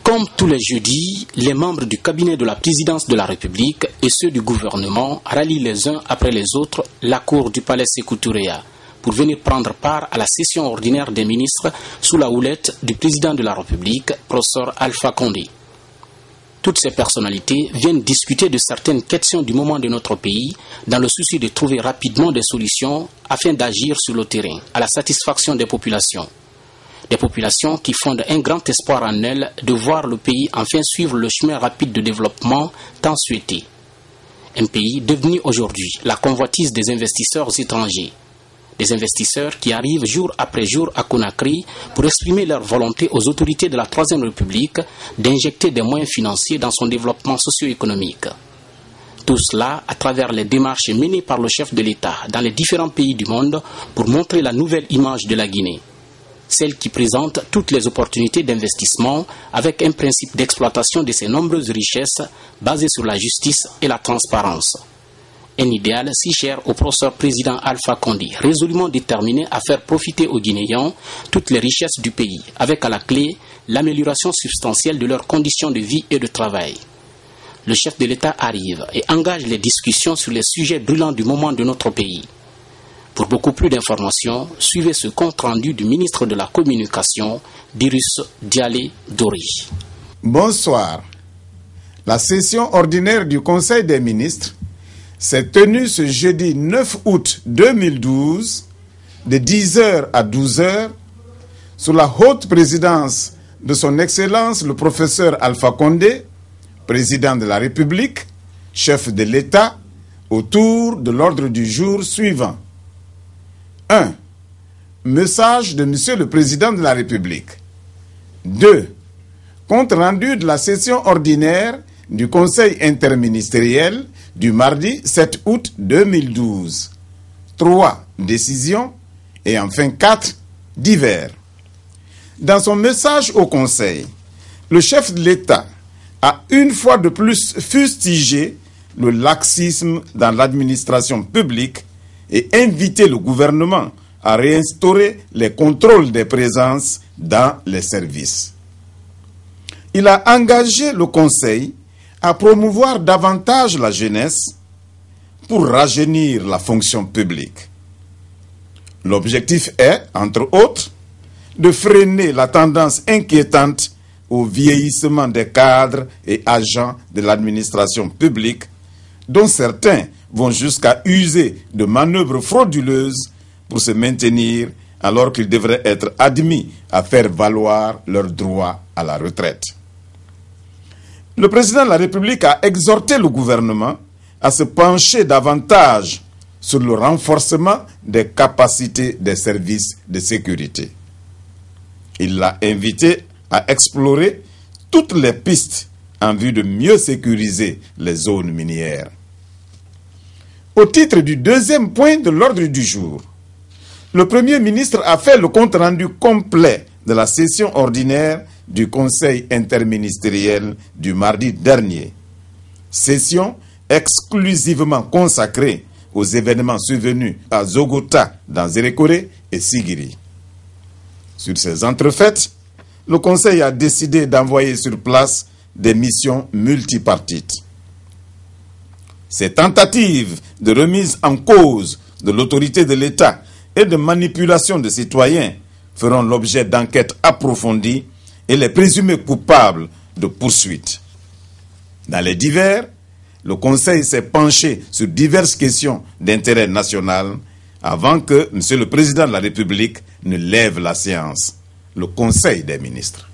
Comme tous les jeudis, les membres du cabinet de la présidence de la République et ceux du gouvernement rallient les uns après les autres la cour du palais Sékou Touréa pour venir prendre part à la session ordinaire des ministres sous la houlette du président de la République, professeur Alpha Condé. Toutes ces personnalités viennent discuter de certaines questions du moment de notre pays dans le souci de trouver rapidement des solutions afin d'agir sur le terrain à la satisfaction des populations. Des populations qui fondent un grand espoir en elles de voir le pays enfin suivre le chemin rapide de développement tant souhaité. Un pays devenu aujourd'hui la convoitise des investisseurs étrangers. Des investisseurs qui arrivent jour après jour à Conakry pour exprimer leur volonté aux autorités de la Troisième République d'injecter des moyens financiers dans son développement socio-économique. Tout cela à travers les démarches menées par le chef de l'État dans les différents pays du monde pour montrer la nouvelle image de la Guinée. Celle qui présente toutes les opportunités d'investissement avec un principe d'exploitation de ses nombreuses richesses basé sur la justice et la transparence. Un idéal si cher au professeur président Alpha Condé, résolument déterminé à faire profiter aux Guinéens toutes les richesses du pays, avec à la clé l'amélioration substantielle de leurs conditions de vie et de travail. Le chef de l'État arrive et engage les discussions sur les sujets brûlants du moment de notre pays. Pour beaucoup plus d'informations, suivez ce compte-rendu du ministre de la Communication, Dirus Dialé Dori. Bonsoir. La session ordinaire du Conseil des ministres s'est tenue ce jeudi 9 août 2012 de 10h à 12h sous la haute présidence de son Excellence le professeur Alpha Condé, président de la République, chef de l'État, autour de l'ordre du jour suivant. 1. Message de Monsieur le Président de la République. 2. Compte rendu de la session ordinaire du Conseil interministériel du mardi 7 août 2012. 3. Décision. Et enfin 4. Divers. Dans son message au Conseil, le chef de l'État a une fois de plus fustigé le laxisme dans l'administration publique et invité le gouvernement à réinstaurer les contrôles des présences dans les services. Il a engagé le Conseil à promouvoir davantage la jeunesse pour rajeunir la fonction publique. L'objectif est, entre autres, de freiner la tendance inquiétante au vieillissement des cadres et agents de l'administration publique, dont certains vont jusqu'à user de manœuvres frauduleuses pour se maintenir alors qu'ils devraient être admis à faire valoir leur droit à la retraite. Le président de la République a exhorté le gouvernement à se pencher davantage sur le renforcement des capacités des services de sécurité. Il l'a invité à explorer toutes les pistes en vue de mieux sécuriser les zones minières. Au titre du deuxième point de l'ordre du jour, le Premier ministre a fait le compte-rendu complet de la session ordinaire du Conseil interministériel du mardi dernier. Session exclusivement consacrée aux événements survenus à Zogota, dans Zérékoré et Sigiri. Sur ces entrefaites, le Conseil a décidé d'envoyer sur place des missions multipartites. Ces tentatives de remise en cause de l'autorité de l'État et de manipulation des citoyens feront l'objet d'enquêtes approfondies et les présumés coupables de poursuites. Dans les divers, le Conseil s'est penché sur diverses questions d'intérêt national avant que M. le Président de la République ne lève la séance, le Conseil des ministres.